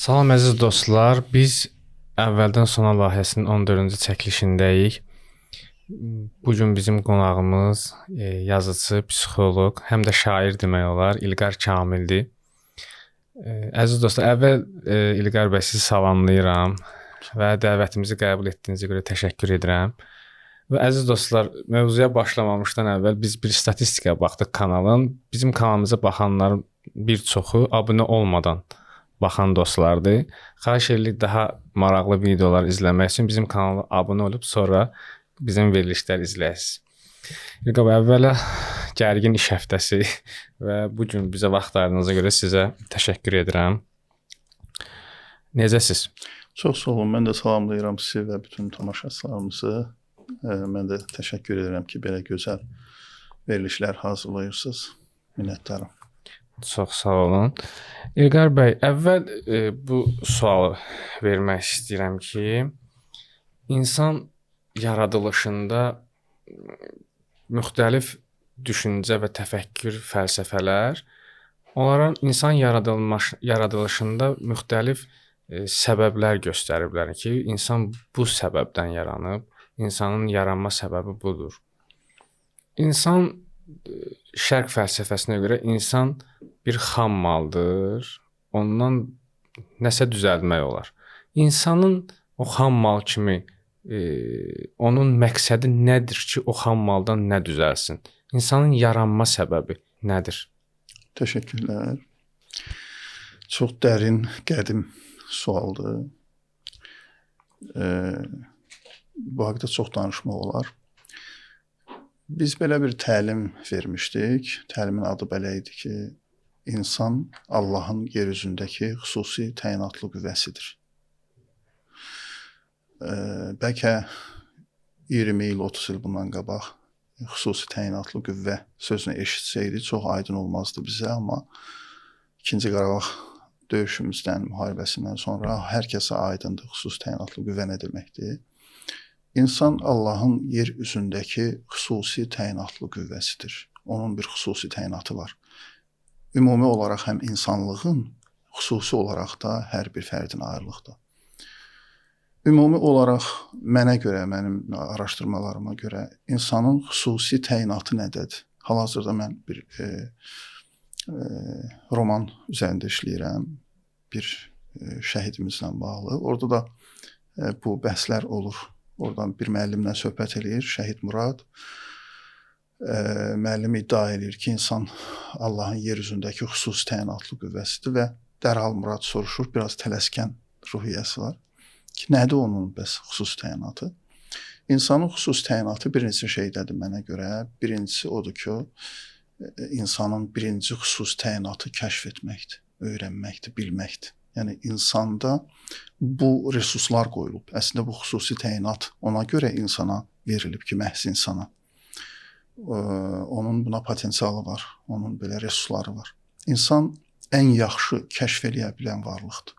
Salam əziz dostlar, biz əvvəldən sona layihəsinin 14-cü çəkilişindəyik. Bu gün bizim qonağımız yazıcı, psixoloq, həm də şair demək olar, İlqar Kamildir. Əziz dostlar, əvvəl İlqar bəy sizi salamlayıram və dəvətimizi qəbul etdiyinizə görə təşəkkür edirəm. Və əziz dostlar, mövzuya başlamamışdan əvvəl biz bir statistikaya baxdıq kanalın. Bizim kanalımıza baxanların bir çoxu abunə olmadan baxan dostlardır. Xahiş edirik daha maraqlı videolar izləmək üçün bizim kanala abunə olub sonra bizim verilişləri izləyəsiniz. İlqar bəy, əvvəla gərgin iş həftəsi və bu gün bizə vaxt ayırdığınıza görə sizə təşəkkür edirəm. Necəsiz? Çox sağ olun. Mən də salamlayıram sizi və bütün tamaşaçılarımızı. Mən də təşəkkür edirəm ki, belə gözəl verilişlər hazırlayırsınız. Minnətdaram. Çox sağ olun. İlqar bəy, əvvəl bu sualı vermək istəyirəm ki, insan yaradılışında müxtəlif düşüncə və təfəkkür fəlsəfələr, onların insan yaradılışında müxtəlif səbəblər göstəriblər ki, insan bu səbəbdən yaranıb, insanın yaranma səbəbi budur. İnsan şərq fəlsəfəsinə görə insan bir xam maldır, ondan nəsə düzəltmək olar. İnsanın o xam mal kimi onun məqsədi nədir ki, o xam maldan nə düzəlsin? İnsanın yaranma səbəbi nədir? Təşəkkürlər. Çox dərin, qədim sualdır. Bu haqda çox danışmaq olar. Biz belə bir təlim vermişdik. Təlimin adı belə idi ki, insan Allahın yer üzündəki xüsusi təyinatlı qüvvəsidir. Bəlkə 20 il, 30 il bundan qabaq xüsusi təyinatlı qüvvə sözünü eşitsəydi çox aydın olmazdı bizə, amma 2-ci Qarabağ döyüşümüzdən, müharibəsindən sonra hər kəsə aydındır xüsusi təyinatlı qüvvə nə deməkdir. İnsan Allahın yer üzündəki xüsusi təyinatlı qüvvəsidir. Onun bir xüsusi təyinatı var. Ümumi olaraq həm insanlığın, xüsusi olaraq da hər bir fərdin ayrılıqda. Ümumi olaraq mənə görə, mənim araşdırmalarıma görə insanın xüsusi təyinatı nədədir? Hal-hazırda mən bir roman üzərində işləyirəm, bir şəhidimizlə bağlı. Orada da bu bəhslər olur. Oradan bir müəllimlə söhbət eləyir, Şəhid Murad. Müəllim iddia edir ki, insan Allahın yer üzündəki xüsusi təyinatlı qüvvəsidir və dərhal Murad soruşur, biraz tələskən ruhiyyəsi var ki, nədir onun bəs xüsusi təyinatı? İnsanın xüsusi təyinatı bir neçə şeydədir mənə görə. Birincisi odur ki, insanın birinci xüsusi təyinatı kəşf etməkdir, öyrənməkdir, bilməkdir. Yəni, insanda bu resurslar qoyulub. Əslində, bu xüsusi təyinat ona görə insana verilib ki, məhz insana. Onun buna potensialı var, onun belə resursları var. İnsan ən yaxşı kəşf eləyə bilən varlıqdır.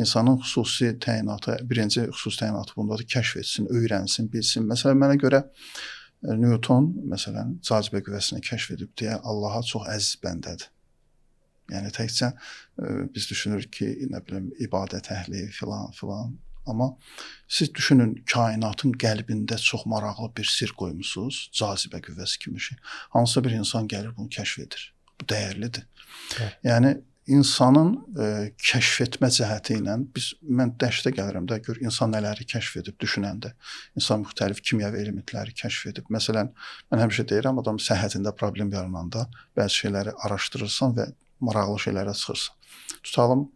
İnsanın xüsusi təyinatı, birinci xüsusi təyinatı bundadır, kəşf etsin, öyrənsin, bilsin. Məsələn, mənə görə Newton, məsələn, cazibə qüvvəsini kəşf edib deyə Allaha çox əziz bəndədir. Yəni, təkcə biz düşünürük ki, nə bilim, ibadət əhli filan. Amma siz düşünün, kainatın qəlbində çox maraqlı bir sir qoymusunuz, cazibə qüvvəsi kimi şey. Hansısa bir insan gəlir, bunu kəşf edir. Bu dəyərlidir. Evet. Yəni, insanın kəşf etmə cəhəti ilə mən dəhşətə gəlirəm də, gör, insan nələri kəşf edib düşünəndə. İnsan müxtəlif kimyəvi elementləri kəşf edib. Məsələn, mən həmişə deyirəm, adam səhhətində problem yarananda bəzi şeyləri araşdırırsan və maraqlı şeylərə çıxırsan. Tutalım,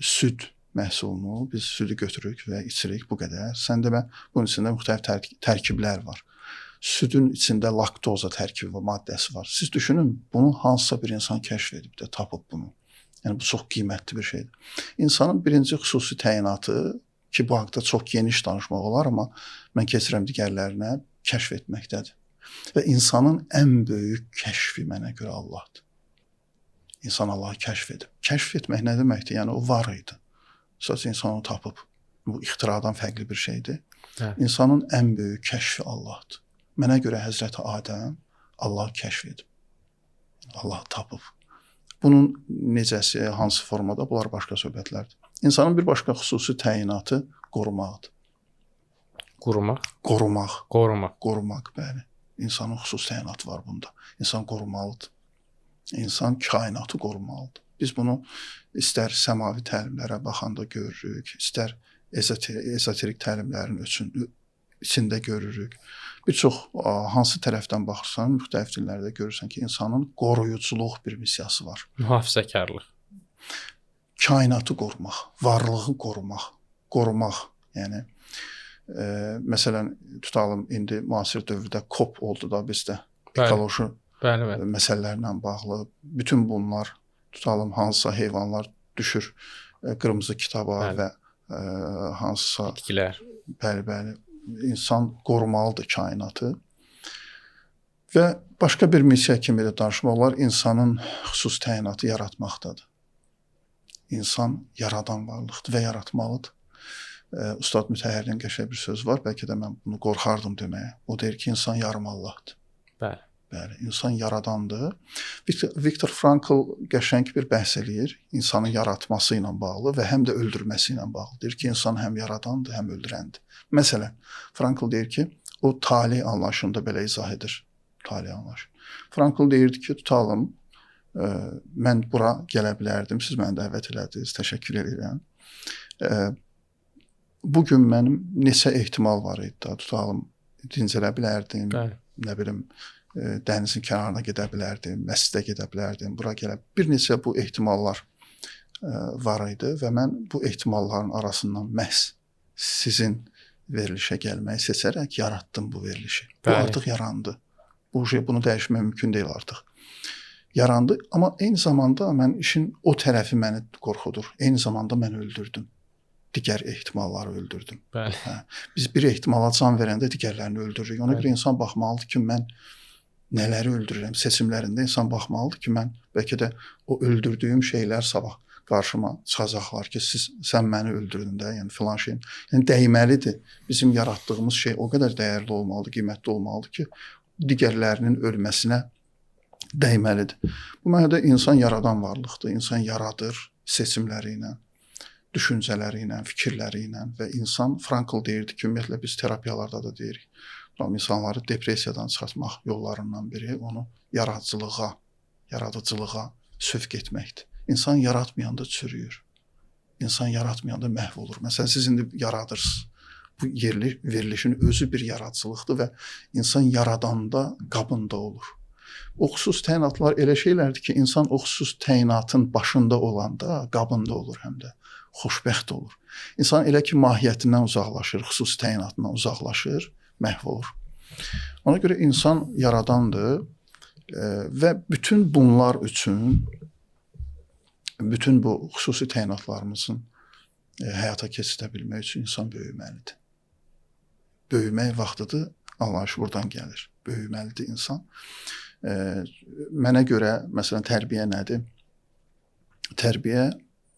süd məhsulunu, biz südü götürürük və içirik bu qədər. Sən demə, bunun içində müxtəlif tərkiblər var. Südün içində laktoza tərkibi və maddəsi var. Siz düşünün, bunu hansısa bir insan kəşf edib də, tapıb bunu. Yəni, bu çox qiymətli bir şeydir. İnsanın birinci xüsusi təyinatı, ki, bu haqda çox geniş danışmaq olar, amma mən keçirəm digərlərinə, kəşf etməkdədir. Və insanın ən böyük kəşfi mənə görə Allahdır. İnsan Allahı kəşf edib. Kəşf etmək nə deməkdir? Yəni, o var idi. Sadəcə insan onu tapıb. Bu, ixtiradan fərqli bir şeydir. Evet. İnsanın ən böyük kəşfi Allahdır. Mənə görə Həzrəti Adəm Allahı kəşf edib. Allahı tapıb. Bunun necəsi, hansı formada, bunlar başqa söhbətlərdir. İnsanın bir başqa xüsusi təyinatı qorumaqdır. Qurumaq, Qorumaq, qorumaq. bəli. İnsanın xüsusi təyinatı var bunda. İnsan qorumalıdır. İnsan kainatı qorumalıdır. Biz bunu istər səmavi təlimlərə baxanda görürük, istər ezoterik təlimlərin içində görürük. Bir çox hansı tərəfdən baxırsan, müxtəlif dillərdə görürsən ki, insanın qoruyuculuq bir missiyası var. Mühafizəkarlıq. Kainatı qorumaq, varlığı qorumaq. Yəni məsələn, tutalım indi müasir dövrdə COP oldu da bizdə. Ekoloji Bəli. məsələlərlə bağlı. Bütün bunlar tutalım hansısa heyvanlar düşür qırmızı kitaba və hansısa bitkilər. Bəli. İnsan qorumalıdır kainatı. Və başqa bir missiya kimi də danışmaq olar, insanın xüsusi təyinatı yaratmaqdadır. İnsan yaradan varlıqdır və yaratmalıdır. Ustad Mütəhhərin qəşəng bir söz var, bəlkə də mən bunu qorxardım deməyə. O deyir ki, insan yarım Allahdır. Bəli, insan yaradandır. Viktor Frankl qəşəng bir bəhs eləyir, insanın yaratması ilə bağlı və həm də öldürməsi ilə bağlı. Deyir ki, insan həm yaradandır, həm öldürəndir. Məsələn, Frankl deyir ki, o tale anlayışında belə izah edir. Tale anlayışı. Frankl deyirdi ki, tutalım, mən bura gələ bilərdim, siz məni dəvət elədiniz, təşəkkür edirəm. Bugün mənim neçə ehtimal var idi da, tutalım, dincələ bilərdim, nə bilim, dənizin kənarına gedə bilərdim, məscidə gedə bilərdim, bura gələ. Bir neçə bu ehtimallar var idi və mən bu ehtimalların arasından məhz sizin verilişə gəlməyi seçərək yaratdım bu verilişi. Bu artıq yarandı. Bunu dəyişmək mümkün deyil artıq. Yarandı, amma eyni zamanda mən işin o tərəfi məni qorxudur. Eyni zamanda mən öldürdüm. Digər ehtimalları öldürdüm. Biz bir ehtimala can verəndə digərlərini öldürürük. Ona görə insan baxmalıdır ki, mən nələri öldürürəm? Seçimlərində insan baxmalıdır ki, mən bəlkə də o öldürdüyüm şeylər sabah qarşıma çıxacaqlar ki, sən məni öldürdün də, yəni filan şeyin. Yəni dəyməlidir. Bizim yaratdığımız şey o qədər dəyərli olmalıdır, qiymətli olmalıdır ki, digərlərinin ölməsinə dəyməlidir. Bu mənada insan yaradan varlıqdır. İnsan yaradır seçimləri ilə, düşüncələri ilə, fikirləri ilə və insan, Frankl deyirdi ki, ümumiyyətlə biz terapiyalarda da deyirik, insanları depressiyadan çıxartmaq yollarından biri onu yaradıcılığa sövq etməkdir. İnsan yaratmayanda çürüyür. İnsan yaratmayanda məhv olur. Məsələn, siz indi yaradırsınız. Bu verilişin özü bir yaradıcılıqdır və insan yaradanda qabında olur. O xüsusi təyinatlar elə şeylərdir ki, insan o xüsusi təyinatın başında olanda qabında olur həm də. Xoşbəxt olur. İnsan elə ki, mahiyyətindən uzaqlaşır, xüsusi təyinatından uzaqlaşır, məhv olur. Ona görə insan yaradandır və bütün bunlar üçün, bütün bu xüsusi təyinatlarımızın həyata keçirə bilmək üçün insan böyüməlidir. Böyümək vaxtıdır, anlayış buradan gəlir. Böyüməlidir insan. Mənə görə, məsələn, tərbiyə nədir? Tərbiyə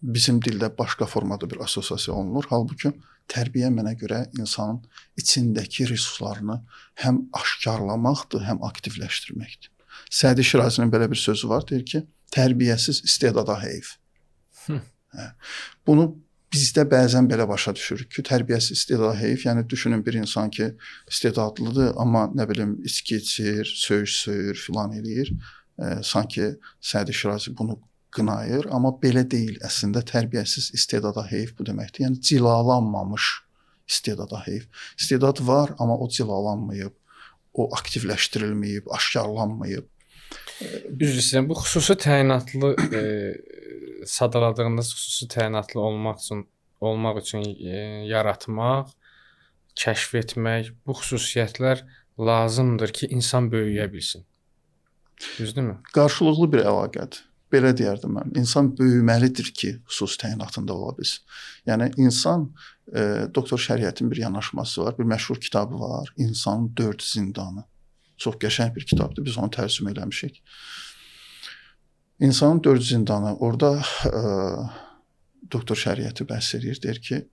bizim dildə başqa formada bir assosiasiya olunur. Halbuki tərbiyə mənə görə insanın içindəki resurslarını həm aşkarlamaqdır, həm aktivləşdirməkdir. Sədi Şirazinin belə bir sözü var, deyir ki, tərbiyəsiz istedada heyf. Bunu bizdə bəzən belə başa düşürük ki, tərbiyəsiz istedada heyf, yəni düşünün bir insan ki, istedadlıdır, amma nə bilim, içki içir, söyür, filan eləyir. Sanki Sədi Şirazi bunu qınayır, amma belə deyil. Əslində tərbiyəsiz istedada heyf bu deməkdir. Yəni cilalanmamış istedada heyf. İstedad var, amma o cilalanmayıb, o aktivləşdirilməyib, aşkarlanmayıb. Üzr istəyirəm, bu xüsusi təyinatlı sadaladığınız xüsusi təyinatlı olmaq üçün yaratmaq, kəşf etmək, bu xüsusiyyətlər lazımdır ki, insan böyüyə bilsin. Düzdürmü? Qarşılıqlı bir əlaqədir. Belə deyərdim mən. İnsan böyüməlidir ki, xüsusi təyinatında ola bilsin. Yəni insan, Doktor Şəriətin bir yanaşması var, bir məşhur kitabı var, İnsanın 4 zindanı. Çox qəşəng bir kitabdır, biz onu tərcümə eləmişik. İnsanın 4 zindanı, orada Doktor Şəriəti bəhs edir, deyir ki,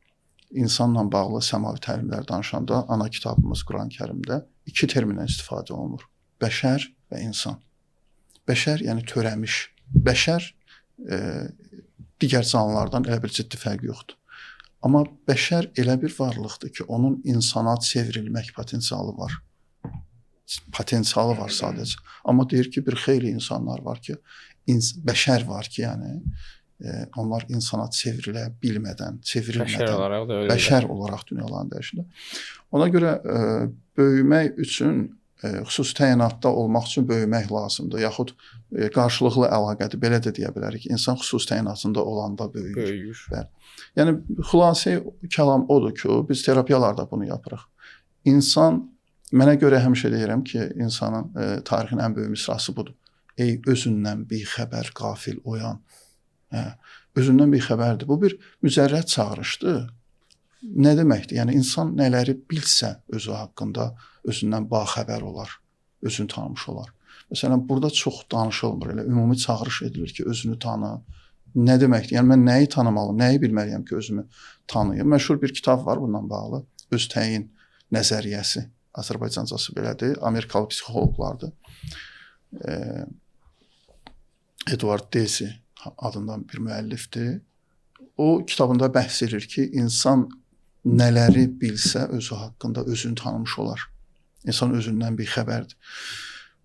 insanla bağlı səmavi təlimlər danışanda ana kitabımız Quran-Kərimdə 2 termindən istifadə olunur. Bəşər və insan. Bəşər, yəni törəmiş. Bəşər digər canlılardan elə bir ciddi fərqi yoxdur. Amma bəşər elə bir varlıqdır ki, onun insana çevrilmək potensialı var. Potensialı var sadəcə. Amma deyir ki, bir xeyli insanlar var ki, bəşər var ki, yəni onlar insana çevrilə bilmədən, çevrilmədən bəşər olaraq dünyalarını dəyişirlər. Ona görə böyümək üçün xüsusi təyinatda olmaq üçün böyümək lazımdır. Yaxud qarşılıqlı əlaqədir, belə də deyə bilərik. İnsan xüsusi təyinatında olanda böyüyür. Bəli. Yəni xülasə kəlam odur ki, biz terapiyalarda bunu yapırıq. İnsan, mənə görə həmişə deyirəm ki, insanın tarixin ən böyük misrası budur. Ey özündən bixəbər, qafil, oyan. Özündən bixəbərdir. Bu bir mücərrəd çağırışdır. Nə deməkdir? Yəni insan nələri bilsə özü haqqında özündən baxəbər olar, özünü tanımış olar. Məsələn, burada çox danışılmır. Elə ümumi çağırış edilir ki, özünü tanı. Nə deməkdir? Yəni mən nəyi tanımalıyam, nəyi bilməliyəm ki, özümü tanıyım? Məşhur bir kitab var bundan bağlı. Öz təyin nəzəriyyəsi. Azərbaycancası belədir. Amerikalı psixoloqlardır. Edward Deci adından bir müəllifdir. O kitabında bəhs edir ki, insan nələri bilsə özü haqqında özünü tanımış olar. İnsan özündən bir xəbərdir.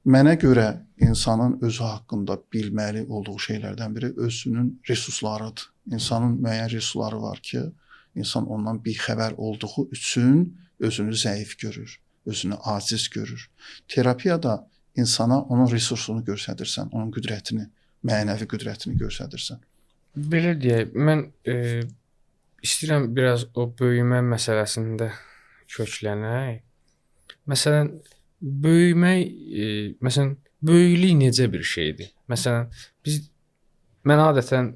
Mənə görə insanın özü haqqında bilməli olduğu şeylərdən biri özünün resurslarıdır. İnsanın müəyyən resursları var ki, insan ondan bir xəbər olduğu üçün özünü zəif görür, özünü aciz görür. Terapiyada insana onun resursunu göstərirsən, onun qüdrətini, mənəvi qüdrətini göstərirsən. Belə deyək, mən istəyirəm biraz o böyümə məsələsində köklənək. Məsələn, məsələn, böyüklük necə bir şeydir? Məsələn, mən adətən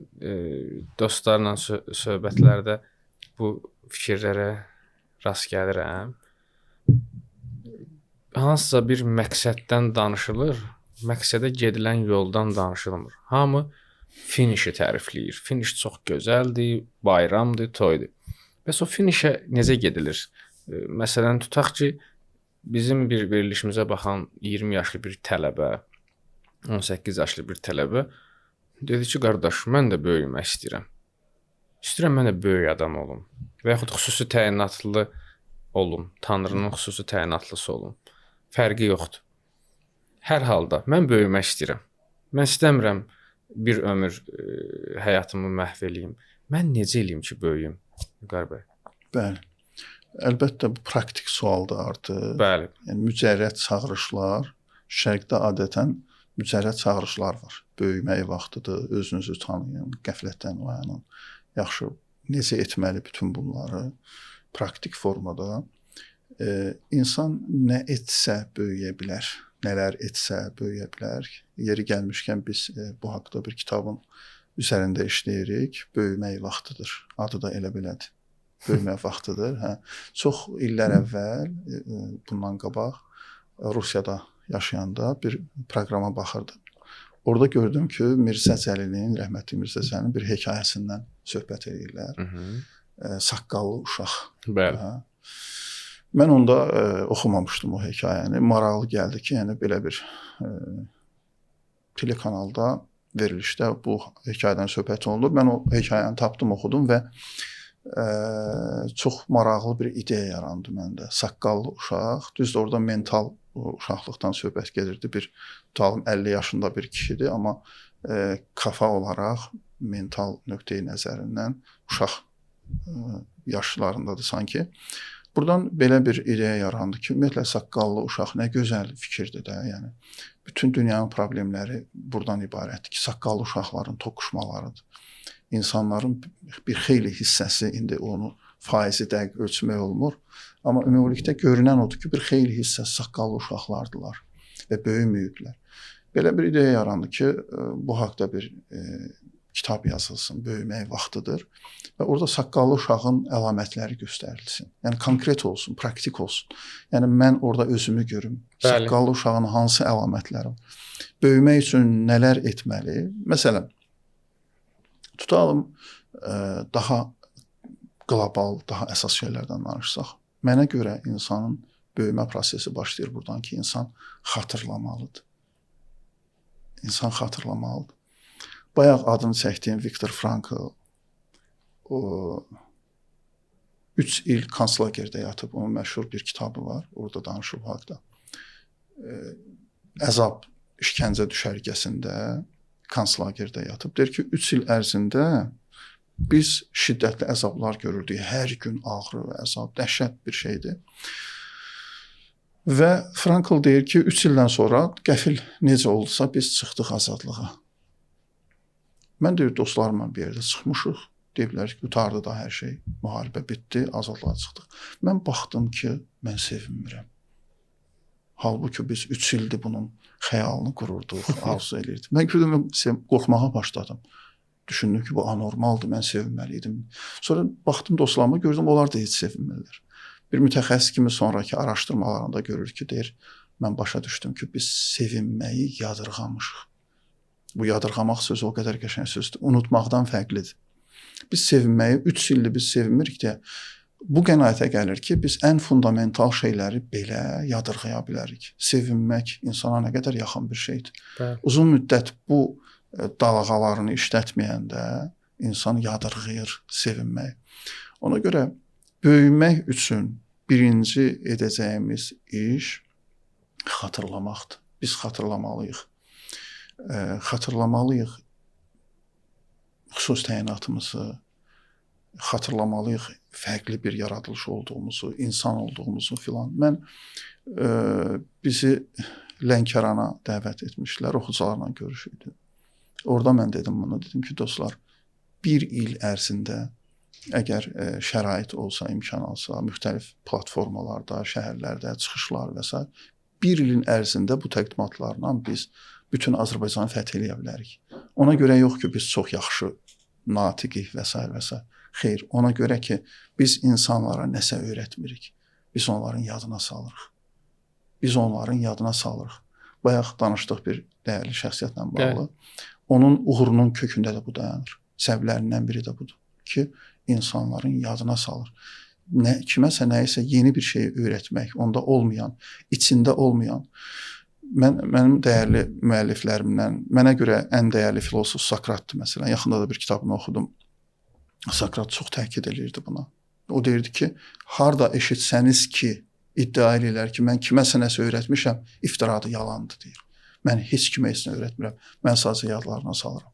dostlarla söhbətlərdə bu fikirlərə rast gəlirəm. Hansısa bir məqsəddən danışılır, məqsədə gedilən yoldan danışılmır. Hamı finişi tərifləyir. Finiş çox gözəldir, bayramdır, toydur. Bəs o finişə necə gedilir? Məsələn, tutaq ki, bizim bir verilişimizə baxan 20 yaşlı bir tələbə, 18 yaşlı bir tələbə dedi ki, qardaş, mən də böyümək istəyirəm. İstəyirəm mən də böyük adam olum. Və yaxud xüsusi təyinatlı olum. Tanrının xüsusi təyinatlısı olum. Fərqi yoxdur. Hər halda mən böyümək istəyirəm. Mən istəmirəm bir ömür həyatımı məhv eləyim. Mən necə eləyim ki, böyüyüm? Vüqar bəy. Bəli. Əlbəttə bu praktik sualdır artıq. Bəli. Yəni mücərrəd çağırışlar, şərqdə adətən mücərrəd çağırışlar var. Böyümək vaxtıdır, özünüzü tanıyın, qəflətdən oyanın. Yaxşı, necə etməli bütün bunları praktik formada? İnsan nə etsə böyüyə bilər, nələr etsə böyüyə bilər. Yeri gəlmişkən biz bu haqda bir kitabın üzərində işləyirik. Böyümək vaxtıdır. Adı da elə belədir. Böyümək vaxtıdır. Çox illər əvvəl, bundan qabaq Rusiyada yaşayanda bir proqrama baxırdım. Orada gördüm ki, Mirzə Cəlilin, rəhmətli Mirzə Cəlilin bir hekayəsindən söhbət edirlər. Saqqallı uşaq. Bəli. Mən onda oxumamışdım o hekayəni. Maraqlı gəldi ki, yəni belə bir telekanalda verilişdə bu hekayədən söhbət olunur. Mən o hekayəni tapdım, oxudum və çox maraqlı bir ideya yarandı məndə. Saqqallı uşaq, düzdür orada mental uşaqlıqdan söhbət gedirdi. Bir tutalım 50 yaşında bir kişidir, amma kafa olaraq mental nöqteyi nəzərindən uşaq yaşlarındadır sanki. Buradan belə bir ideya yarandı ki, ümumiyyətlə saqqallı uşaq nə gözəl fikirdir də, yəni bütün dünyanın problemləri buradan ibarətdir ki, saqqallı uşaqların toqquşmalarıdır. İnsanların bir xeyli hissəsi, indi onu faizi dəqiq ölçmək olmur, amma ümumilikdə görünən odur ki, bir xeyli hissəsi saqqallı uşaqlardılar və böyüməyiblər. Belə bir ideya yarandı ki, bu haqda bir kitab yazılsın, böyümək vaxtıdır və orada saqqallı uşağın əlamətləri göstərilsin. Yəni konkret olsun, praktik olsun. Yəni mən orada özümü görüm. Bəli. Saqqallı uşağın hansı əlamətləri var? Böyümək üçün nələr etməli? Məsələn, tutalım daha qlobal, daha əsas şeylərdən danışsaq. Mənə görə insanın böyümə prosesi başlayır buradan ki, insan xatırlamalıdır. İnsan xatırlamalıdır. Bayaq adını çəkdiyim Viktor Frankl o 3 il konslagerdə yatıb. Onun məşhur bir kitabı var. Orada danışıb haqqda. Əzab işgəncə düşərgəsində konslagerdə yatıb. Deyir ki, 3 il ərzində biz şiddətli əzablar görürdük. Hər gün ağrı və əzab dəhşət bir şeydir. Və Frankl deyir ki, 3 ildən sonra qəfil necə olsa biz çıxdıq azadlığa. Mən deyir, dostlarımla bir yerdə çıxmışıq. Deyiblər ki, qutardı da hər şey. Müharibə bitdi, azadlığa çıxdıq. Mən baxdım ki, mən sevinmirəm. Halbuki biz 3 ildir bunun xəyalını qururduq, arzu edirdik. Mən qorxmağa başladım. Düşündüm ki, bu anormaldır, mən sevinməli idim. Sonra baxdım dostlarıma, gördüm, onlar da heç sevinmirlər. Bir mütəxəssis kimi sonraki araşdırmalarında görür ki, deyir, mən başa düşdüm ki, biz sevinməyi yadırğamışıq. Bu yadırğamaq sözü o qədər qəşəng sözdür. Unutmaqdan fərqlidir. Biz sevinməyi 3 ildir biz sevinmirik deyə bu qənaətə gəlir ki, biz ən fundamental şeyləri belə yadırğaya bilərik. Sevinmək insana nə qədər yaxın bir şeydir. Bəli. Uzun müddət bu dalğalarını işlətməyəndə insan yadırğayır sevinməyi. Ona görə böyümək üçün birinci edəcəyimiz iş xatırlamaqdır. Biz xatırlamalıyıq. Xatırlamalıyıq xüsusi təyinatımızı, xatırlamalıyıq fərqli bir yaradılış olduğumuzu, insan olduğumuzu filan. Mən bizi Lənkərana dəvət etmişlər, oxucularla görüş idi. Orada mən dedim bunu, dedim ki, dostlar, 1 il ərzində əgər şərait olsa, imkan olsa, müxtəlif platformalarda, şəhərlərdə çıxışlar və s. 1 ilin ərzində bu təqdimatlarla biz bütün Azərbaycanı fəth eləyə bilərik. Ona görə yox ki, biz çox yaxşı natiqik və s. və s. Xeyr, ona görə ki, biz insanlara nəsə öyrətmirik. Biz onların yadına salırıq. Biz onların yadına salırıq. Bayaq danışdıq bir dəyərli şəxsiyyətlə bağlı. Onun uğurunun kökündə də bu dayanır. Səbəblərindən biri də budur ki, insanların yadına salır. Kiməsə nəyisə yeni bir şey öyrətmək, onda olmayan, içində olmayan. Mənim dəyərli müəlliflərimdən, mənə görə ən dəyərli filosof Sokratdır məsələn. Yaxında da bir kitabını oxudum. Sokrat çox təkid edirdi buna. O deyirdi ki, harda eşitsəniz ki, iddia edirlər ki, mən kiməsə nəsə öyrətmişəm, iftiradır, yalandır deyir. Mən heç kimə heç nə öyrətmirəm. Mən sadəcə yadlarına salıram.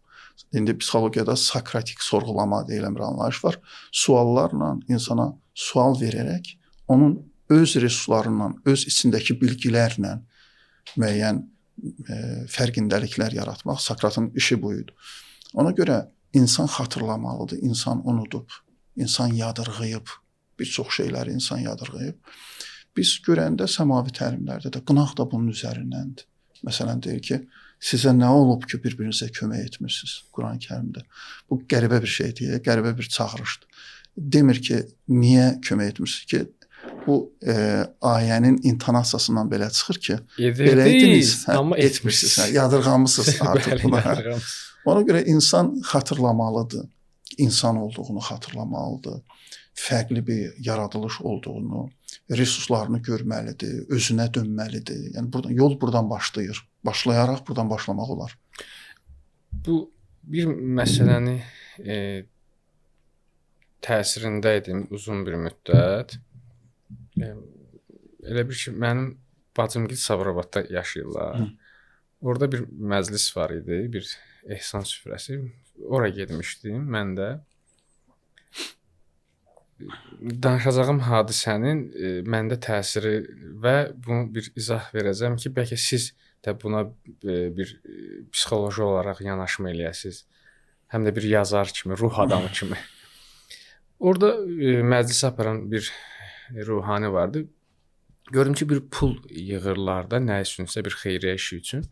İndi psixologiyada sokratik sorğulama deyilən bir anlayış var. Suallarla insana sual verərək onun öz resurslarından, öz içindəki bilgilərlə müəyyən fərqindəliklər yaratmaq. Sokratın işi buydu. Ona görə insan xatırlamalıdır, insan unudub, insan yadırğayıb, bir çox şeyləri insan yadırğayıb. Biz görəndə səmavi təlimlərdə də, qınaq da bunun üzərindəndir. Məsələn, deyir ki, sizə nə olub ki, bir-birinizə kömək etmirsiniz Quran-Kərimdə. Bu qəribə bir şeydir, qəribə bir çağırışdır. Demir ki, niyə kömək etmirsiniz ki, bu ayənin intonasiyasından belə çıxır ki, belə ediniz, amma etmirsiniz. Yadırğamısınız artıq buna. Ona görə insan xatırlamalıdır, insan olduğunu xatırlamalıdır, fərqli bir yaradılış olduğunu, resurslarını görməlidir, özünə dönməlidir. Yəni yol buradan başlayır. Başlayaraq buradan başlamaq olar. Bu bir məsələni təsirində idim uzun bir müddət. Elə bir ki, mənim bacımgil Sabirabadda yaşayırlar. Orada bir məclis var idi, bir ehsan süfrəsi. Ora getmişdim mən də. Danışacağım hadisənin məndə təsiri və bunu bir izah verəcəm ki, bəlkə siz də buna bir psixoloji olaraq yanaşma eləyəsiniz. Həm də bir yazar kimi, ruh adamı kimi. Orada məclis aparan bir ruhani vardı. Gördüm ki, bir pul yığırlar da nə üçünsə, bir xeyriyyə işi üçün.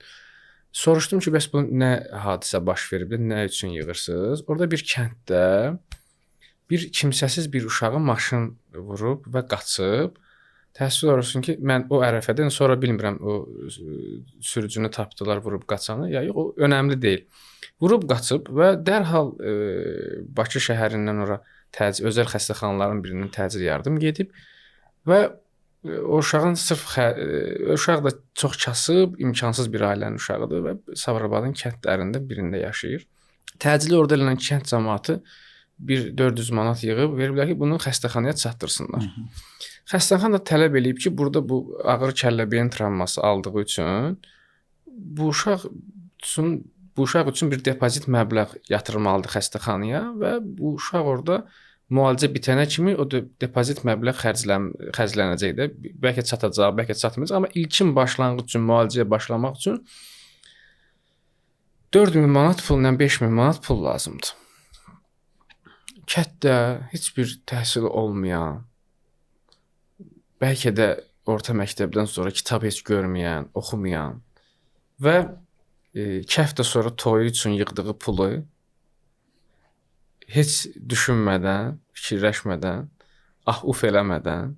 Soruşdum ki, bəs bu nə hadisə baş veribdir, nə üçün yığırsınız? Orada bir kənddə bir kimsəsiz bir uşağı maşın vurub və qaçıb. Təəssüf olsun ki, mən o ərəfədən sonra bilmirəm o sürücünü tapdılar, vurub qaçanı. Ya yox, o önəmli deyil. Vurub qaçıb və dərhal Bakı şəhərindən ora özəl xəstəxanaların birinin təcil yardım gedib və o uşağın uşaq da çox kasıb, imkansız bir ailənin uşağıdır və Sabirabadın kəndlərində birində yaşayır. Təcili orada elənən kənd cəmaatı bir 400 manat yığıb veriblər ki, bunu xəstəxanaya çatdırsınlar. Xəstəxana da tələb eləyib ki, burada bu ağır kəllə-beyin travması aldığı üçün bu uşaq üçün bir depozit məbləğ yatırılmalıdır xəstəxanaya və bu uşaq orada müalicə bitənə kimi o depozit məbləğ xərclənəcək də. Bəlkə çatacaq, bəlkə çatmayacaq, amma ilkin başlanğıc üçün müalicəyə başlamaq üçün 4000 manat pulla 5000 manat pul lazımdır. Kənddə heç bir təhsili olmayan, bəlkə də orta məktəbdən sonra kitab heç görməyən, oxumayan və 2 həftə sonra toyu üçün yığdığı pulu heç düşünmədən, fikirləşmədən, uf eləmədən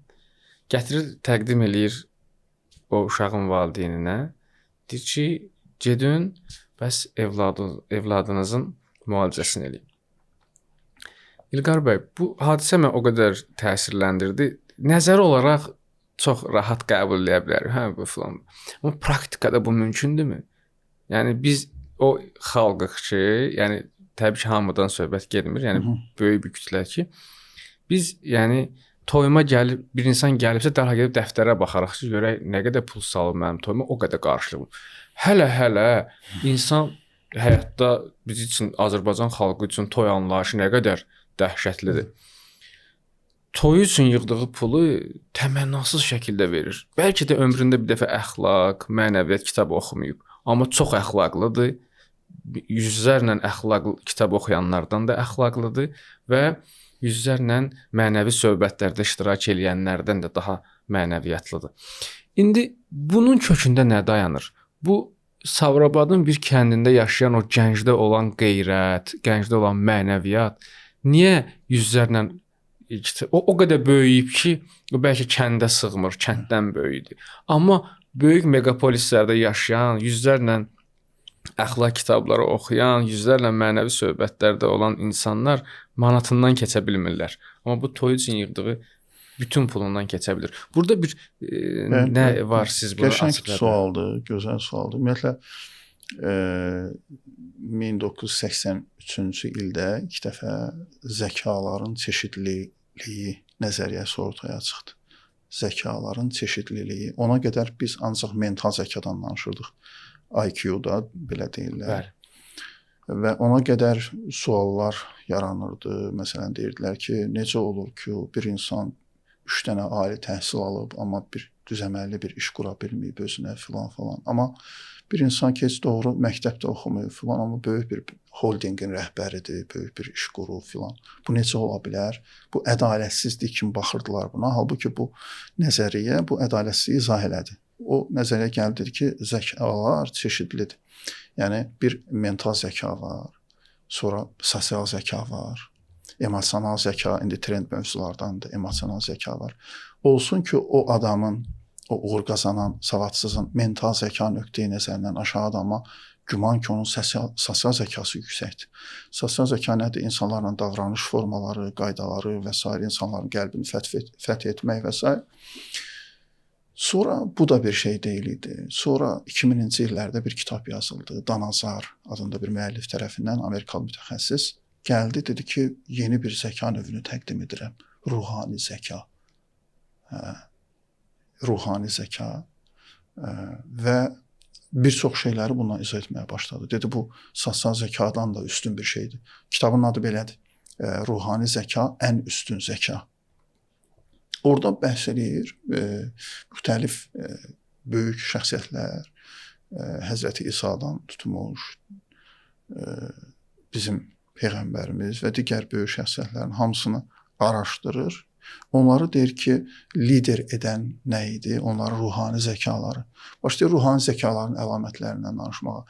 gətirir, təqdim eləyir o uşağın valideyninə. Deyir ki, gedin, bəs evladınızın müalicəsini eləyin. İlqar bəy, bu hadisə məni o qədər təsirləndirdi. Nəzəri olaraq çox rahat qəbul edə bilərik. Hə, bu filan. Amma praktikada bu mümkündürmü? Yəni biz o xalqıq ki, yəni təbii ki, hamıdan söhbət getmir. Yəni böyük bir kütlə ki, biz yəni toyuma gəlib bir insan gəlibsə dərhal gedib dəftərə baxarıq ki, görək nə qədər pul salıb mənim toyuma, o qədər qarşılıq. Hələ insan həyatda biz üçün, Azərbaycan xalqı üçün toy anlayışı nə qədər dəhşətlidir. Toyu üçün yığdığı pulu təmənnasız şəkildə verir. Bəlkə də ömründə bir dəfə əxlaq, mənəviyyat kitabı oxumayıb, amma çox əxlaqlıdır. Yüzlərlə əxlaqlı kitab oxuyanlardan da əxlaqlıdır və yüzlərlə mənəvi söhbətlərdə iştirak edənlərdən də daha mənəviyyatlıdır. İndi bunun kökündə nə dayanır? Bu Sabirabadın bir kəndində yaşayan o gəncdə olan qeyrət, gəncdə olan mənəviyyat niyə yüzlərlə o qədər böyüyüb ki, bəlkə kəndə sığmır, kənddən böyüdür. Amma böyük megapolislərdə yaşayan, yüzlərlə əxlaq kitabları oxuyan, yüzlərlə mənəvi söhbətlərdə olan insanlar manatından keçə bilmirlər. Amma bu toy üçün yığdığı bütün pulundan keçə bilir. Burada bir nə var siz bunu açıqlayın? Qəşəng sualdır, gözəl sualdır. Ümumiyyətlə 1983-cü ildə ilk dəfə zəkaların çeşidliliyi nəzəriyyəsi ortaya çıxdı. Zəkaların çeşidliliyi. Ona qədər biz ancaq mental zəkadan danışırdıq. IQ-da belə deyirlər. Bəli. Və ona qədər suallar yaranırdı. Məsələn, deyirdilər ki, necə olur ki, bir insan 3 dənə ali təhsil alıb, amma bir düzəməlli bir iş qura bilməyib özünə filan. Amma bir insan ki, heç doğru məktəbdə oxumayıb filan, amma böyük bir holdingin rəhbəridir, böyük bir iş qurub filan. Bu necə ola bilər? Bu ədalətsizlik kimi baxırdılar buna. Halbuki bu nəzəriyyə bu ədalətsizliyi izah elədi. O nəzəriyyə gəldi ki, zəkalar çeşidlidir. Yəni bir mental zəka var, sonra sosial zəka var, emosional zəka, indi trend mövzulardandır, emosional zəka var. Olsun ki, o adamın, o uğur qazanan savadsızın mental zəka nöqteyi nəzərindən aşağıdır, amma güman ki, onun sosial zəkası yüksəkdir. Sosial zəka nədir? İnsanlarla davranış formaları, qaydaları və s. insanların qəlbini fəth etmək və s. Sonra bu da bir şey deyil idi. Sonra 2000-ci illərdə bir kitab yazıldı. Danazar adında bir müəllif tərəfindən, Amerikalı mütəxəssis gəldi, dedi ki, yeni bir zəka növünü təqdim edirəm. Ruhani zəka. Ruhani zəka və bir çox şeyləri bundan izah etməyə başladı. Dedi, bu sosial zəkadan da üstün bir şeydir. Kitabın adı belədir. Ruhani zəka ən üstün zəka. Orada bəhs edir müxtəlif böyük şəxsiyyətlər, Həzrəti İsa'dan tutmuş, bizim Peyğəmbərimiz və digər böyük şəxsiyyətlərin hamısını araşdırır. Onları deyir ki, lider edən nə idi? Onların ruhani zəkaları. Başlayır ruhani zəkaların əlamətlərindən danışmağa.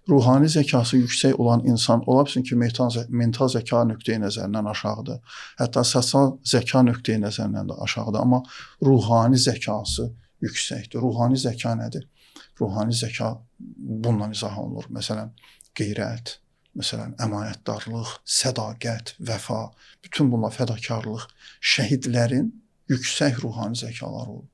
Ruhani zəkası yüksək olan insan ola bilsin ki, mental zəka nöqteyi nəzərindən aşağıdır. Hətta sosial zəka nöqteyi nəzərindən də aşağıdır. Amma ruhani zəkası yüksəkdir. Ruhani zəka nədir? Ruhani zəka bununla izah olunur. Məsələn, qeyrət, məsələn, əmanətdarlıq, sədaqət, vəfa, bütün bunlar fədakarlıq, şəhidlərin yüksək ruhani zəkaları olur.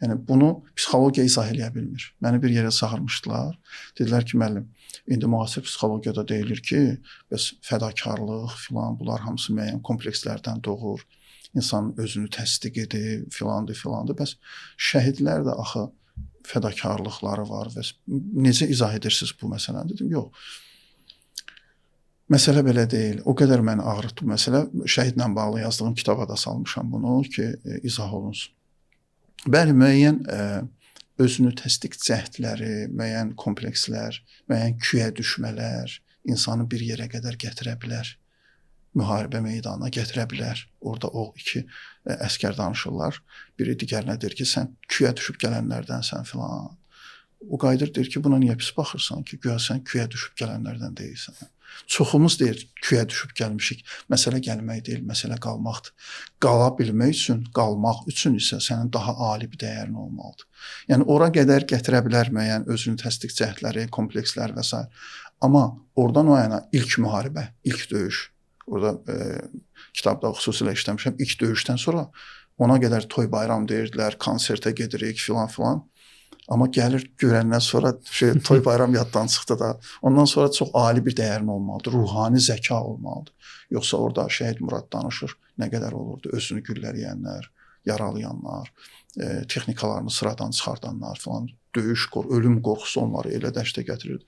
Yəni bunu psixologiya izah eləyə bilmir. Məni bir yerə çağırmışdılar. Dedilər ki, müəllim, indi müasir psixologiyada deyilir ki, bəs fədakarlıq filan bunlar hamısı müəyyən komplekslərdən doğur. İnsan özünü təsdiq edir, filandır. Bəs şəhidlər də axı fədakarlıqları var və necə izah edirsiniz bu məsələni? Dedim, yox. Məsələ belə deyil. O qədər məni ağrıtdı məsələ. Şəhidlə bağlı yazdığım kitaba da salmışam bunu ki, izah olunsun. Bəli, müəyyən özünü təsdiq cəhdləri, müəyyən komplekslər, müəyyən küyə düşmələr insanı bir yerə qədər gətirə bilər. Müharibə meydanına gətirə bilər. Orada o iki əsgər danışırlar. Biri digərinə deyir ki, sən küyə düşüb gələnlərdənsən filan. O qayıdır deyir ki, buna niyə pis baxırsan ki, güya sən küyə düşüb gələnlərdən deyilsən. Çoxumuz deyir, küyə düşüb gəlmişik. Məsələ gəlmək deyil, məsələ qalmaqdır. Qala bilmək üçün, qalmaq üçün isə sənin daha ali bir dəyərin olmalıdır. Yəni, ora qədər gətirə bilər müəyyən özünü təsdiq cəhdləri, komplekslər və s. Amma oradan o yana ilk müharibə, ilk döyüş, orada kitabda xüsusilə işləmişəm, ilk döyüşdən sonra ona qədər toy bayram deyirdilər, konsertə gedirik filan. Amma gəlir görəndən sonra toy bayram yaddan çıxdı da. Ondan sonra çox ali bir dəyərin olmalıdır, ruhani zəka olmalıdır. Yoxsa orada Şəhid Murad danışır, nə qədər olurdu, özünü güllələyənlər, yaralayanlar, texnikalarını sıradan çıxardanlar filan, döyüş, ölüm qorxusu onları elə dəştə gətirirdi.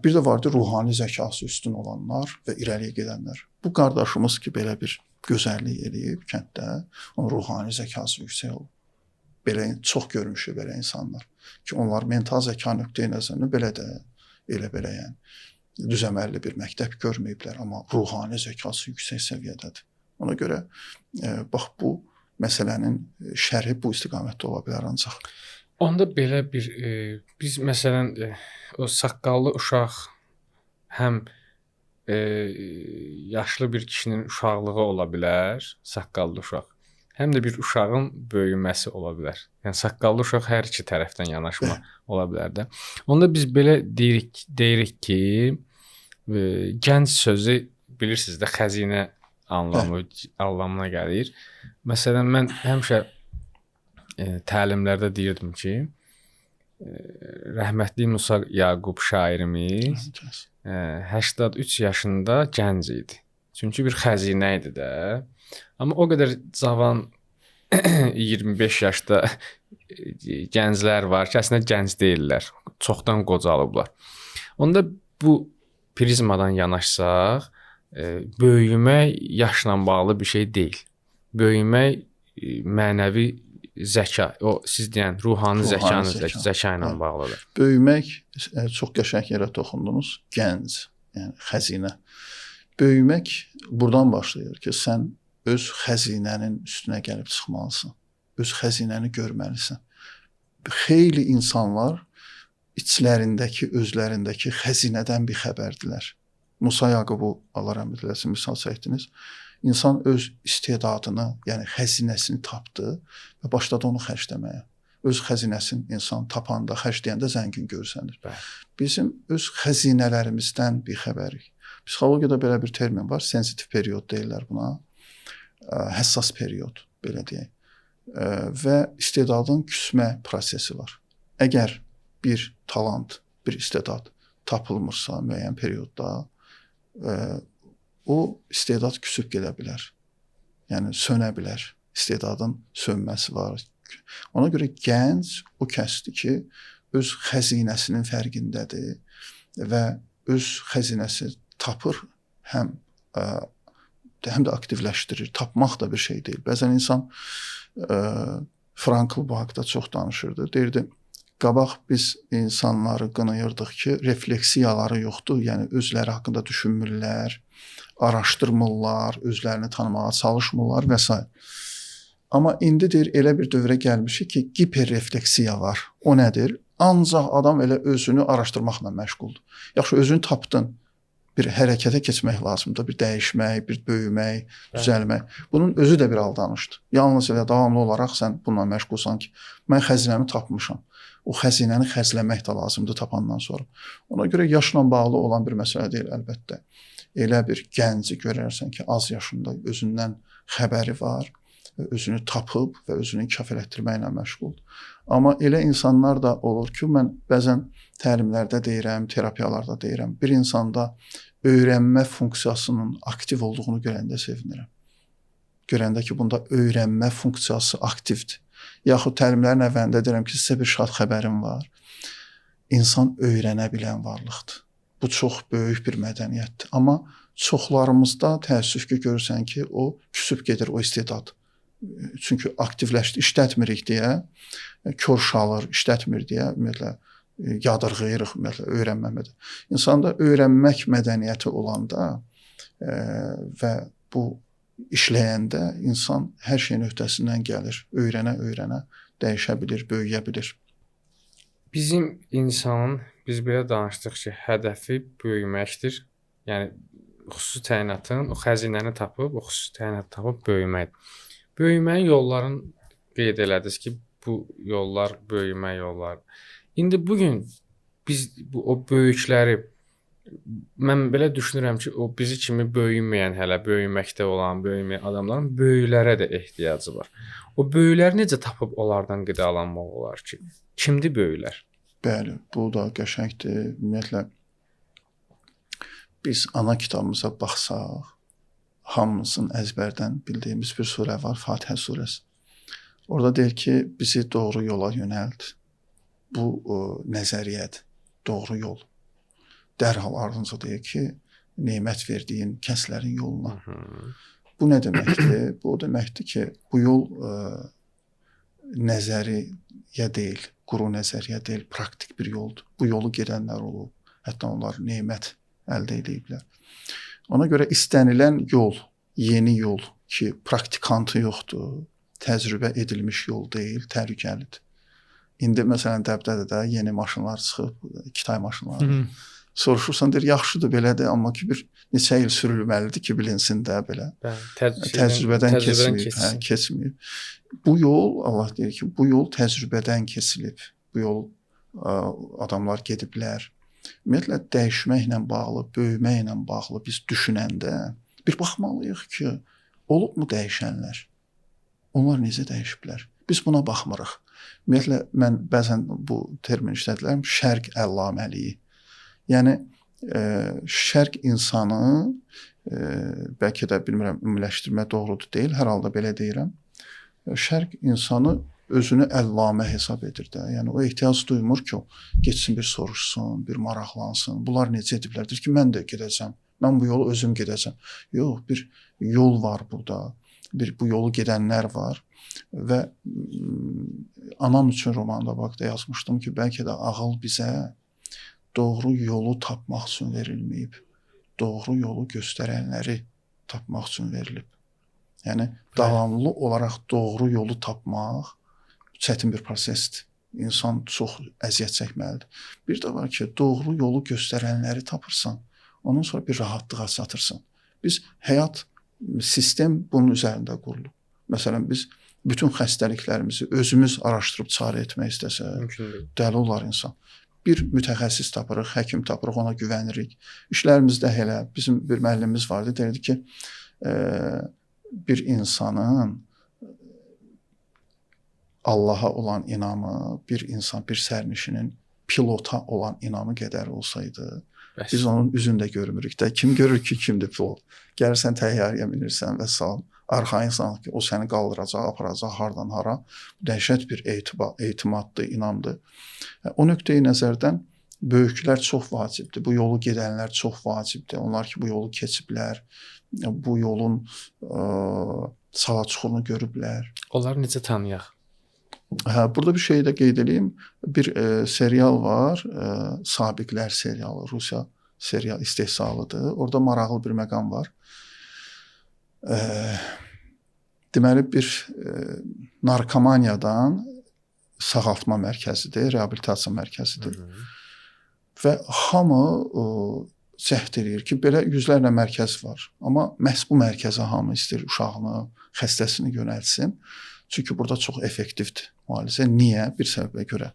Bir də vardı ruhani zəkası üstün olanlar və irəliyə gedənlər. Bu qardaşımız ki, belə bir gözəllik eləyib kənddə, onun ruhani zəkası yüksək olub. Belə çox görmüşük belə insanlar ki, onlar mental zəka nöqteyi nəzərindən belə də, elə yəni düz əməlli bir məktəb görməyiblər, amma ruhani zəkası yüksək səviyyədədir. Ona görə bax bu məsələnin şərhi bu istiqamətdə ola bilər ancaq. Onda belə bir biz məsələn o saqqallı uşaq həm yaşlı bir kişinin uşaqlığı ola bilər, saqqallı uşaq. Həm də bir uşağın böyüməsi ola bilər. Yəni saqqallı uşaq hər iki tərəfdən yanaşma ola bilər də. Onda biz belə deyirik ki, gənc sözü bilirsiniz də xəzinə anlamına gəlir. Məsələn, mən həmişə təlimlərdə deyirdim ki, rəhmətli Musa Yaqub şairimiz 83 yaşında gənc idi. Çünki bir xəzinə idi də. Amma o qədər cavan 25 yaşda gənclər var ki, əslində gənc deyillər. Çoxdan qocalıblar. Onda bu prizmadan yanaşsaq, böyümək yaşla bağlı bir şey deyil. Böyümək mənəvi zəka, o siz deyən ruhani zəka ilə bağlıdır. Böyümək çox qəşəng yerə toxundunuz. Gənc, yəni xəzinə. Böyümək buradan başlayır ki, sən öz xəzinənin üstünə gəlib çıxmalısan. Öz xəzinəni görməlisən. Xeyli insanlar içlərindəki, özlərindəki xəzinədən bir xəbərdilər. Musa Yaqubu, Allah rəhmət eləsin, misal çəkdiniz. İnsan öz istedadını, yəni xəzinəsini tapdı və başladı onu xərcləməyə. Öz xəzinəsini insan tapanda, xərcləyəndə zəngin görsənir. Bizim öz xəzinələrimizdən bir xəbərik. Psixologiyada belə bir termin var, sensitiv period deyirlər buna. Həssas period, belə deyək. Və istedadın küsmə prosesi var. Əgər bir talant, bir istedad tapılmırsa müəyyən periodda, o istedad küsüb gedə bilər. Yəni sönə bilər. İstedadın sönməsi var. Ona görə gənc o kəsdir ki, öz xəzinəsinin fərqindədir və öz xəzinəsi tapır, həm də aktivləşdirir. Tapmaq da bir şey deyil. Bəzən insan Frankl bu haqda çox danışırdı. Deyirdi, qabaq biz insanları qınayırdıq ki, refleksiyaları yoxdur. Yəni özləri haqqında düşünmürlər, araşdırmırlar, özlərini tanımağa çalışmırlar və s. Amma indi deyir, elə bir dövrə gəlmişik ki, hiperrefleksiya var. O nədir? Ancaq adam elə özünü araşdırmaqla məşğuldur. Yaxşı, özünü tapdın. Bir hərəkətə keçmək lazımdır, bir dəyişmək, bir böyümək, düzəlmək. Bunun özü də bir aldanışdır. Yalnız elə davamlı olaraq sən bununla məşğulsan ki, mən xəzinəmi tapmışam. O xəzinəni xərcləmək də lazımdır tapandan sonra. Ona görə yaşla bağlı olan bir məsələ deyil əlbəttə. Elə bir gənci görərsən ki, az yaşında özündən xəbəri var özünü tapıb və özünü inkişaf elətdirməklə məşğuldur. Amma elə insanlar da olur ki, mən bəzən təlimlərdə deyirəm, terapiyalarda deyirəm, bir insanda öyrənmə funksiyasının aktiv olduğunu görəndə sevinirəm. Görəndə ki, bunda öyrənmə funksiyası aktivdir. Yaxud təlimlərin əvvəlində deyirəm ki, sizə bir şad xəbərim var. İnsan öyrənə bilən varlıqdır. Bu çox böyük bir mədəniyyətdir. Amma çoxlarımızda təəssüf ki, görürsən ki, o küsüb gedir o istedad. Çünki aktivləşdi, işlətmirik deyə, kör şalır, işlətmir deyə ümumiyyətlə yadırğayırıq, ümumiyyətlə öyrənməmədə. İnsanda öyrənmək mədəniyyəti olanda və bu işləyəndə insan hər şeyin öhdəsindən gəlir. Öyrənə-öyrənə dəyişə bilir, böyüyə bilir. Bizim insanın, biz belə danışdıq ki, hədəfi böyüməkdir. Yəni xüsusi təyinatın o xəzinəni tapıb, o xüsusi təyinatı tapıb böyüməkdir. Böyüməyin yollarını qeyd elədiniz ki, bu yollar böyümə yolları. İndi bu gün biz o böyükləri, mən belə düşünürəm ki, o bizi kimi böyüməyən, hələ böyüməkdə olan, böyüməyən adamların böyüklərə də ehtiyacı var. O böyükləri necə tapıb onlardan qidalanmaq olar ki? Kimdir böyüklər? Bəli, bu da qəşəngdir. Ümumiyyətlə biz ana kitabımıza baxsaq, hamımızın əzbərdən bildiyimiz bir surə var, Fatihə surəsi. Orada deyir ki, bizi doğru yola yönəld. Bu nəzəriyyədir, doğru yol. Dərhal ardınca deyir ki, nemət verdiyin kəslərin yoluna. Bu nə deməkdir? Bu o deməkdir ki, bu yol nəzəriyyə deyil, quru nəzəriyyə deyil, praktik bir yoldur. Bu yolu gedənlər olub, hətta onlar nemət əldə ediblər. Ona görə istənilən yol, yeni yol ki, praktikantı yoxdur, təcrübə edilmiş yol deyil, təhlükəlidir. İndi məsələn Dəbdədə də yeni maşınlar çıxıb, 2 tay maşınları. Soruşursan deyir, yaxşıdır belədir, amma ki bir neçə il sürülməlidir ki, bilinsin də belə. Təcrübədən keçməyib. Bu yol, Allah deyir ki, bu yol təcrübədən keçilib. Bu yol adamlar gediblər. Ümumiyyətlə dəyişməklə bağlı, böyüməklə bağlı biz düşünəndə bir baxmalıyıq ki, olubmu dəyişənlər? Onlar necə dəyişiblər? Biz buna baxmırıq. Ümumiyyətlə mən bəzən bu termin işlədirəm, şərq əllaməliyi. Yəni şərq insanı bəlkə də bilmirəm ümumiləşdirmə doğrudur deyil, hər halda belə deyirəm. Şərq insanı özünü əllamə hesab edir də. Yəni o ehtiyac duymur ki, o getsin bir soruşsun, bir maraqlansın. Bunlar necə ediblər? Deyir ki, mən də gedəcəm. Mən bu yolu özüm gedəcəm. Yox, bir yol var burada. Bu yolu gedənlər var və anam üçün romanda vaxtda yazmışdım ki, bəlkə də ağıl bizə doğru yolu tapmaq üçün verilməyib. Doğru yolu göstərənləri tapmaq üçün verilib. Yəni davamlı olaraq doğru yolu tapmaq çətin bir prosesdir. İnsan çox əziyyət çəkməlidir. Bir də var ki, doğru yolu göstərənləri tapırsan, ondan sonra bir rahatlığa çatırsan. Biz həyat sistem bunun üzərində qurulub. Məsələn, biz bütün xəstəliklərimizi özümüz araşdırıb çarə etmək istəsək, dəli olar insan. Bir mütəxəssis tapırıq, həkim tapırıq, ona güvənirik. İşlərimizdə elə bizim bir müəllimimiz vardı, deyirdi ki, bir insanın Allaha olan inamı, bir sərnişinin pilota olan inamı qədər olsaydı, biz onun üzündə görmürük də. Kim görür ki, kimdir pilot? Gəlirsən təyyarəyə minirsən və salam. Arxayın insan ki, o səni qaldıracaq, aparacaq hardan hara. Dəhşət bir etimaddır, inamdır. O nöqteyi nəzərdən böyüklər çox vacibdir. Bu yolu gedənlər çox vacibdir. Onlar ki, bu yolu keçiblər, bu yolun sala-çuxurunu görüblər. Onları necə tanıyaq? Burada bir şey də qeyd edeyim. Bir serial var, Sabiqlər serialı, Rusiya serial istehsalıdır. Orada maraqlı bir məqam var. Deməli bir narkomaniyadan sağaltma mərkəzidir, reabilitasiya mərkəzidir. Və hamı cəhd edir ki, belə yüzlərlə mərkəz var. Amma məhz bu mərkəzə hamı istəyir uşağını, xəstəsini yönəltsin. Çünki burada çox effektivdir müalicə. Niyə? Bir səbəbə görə.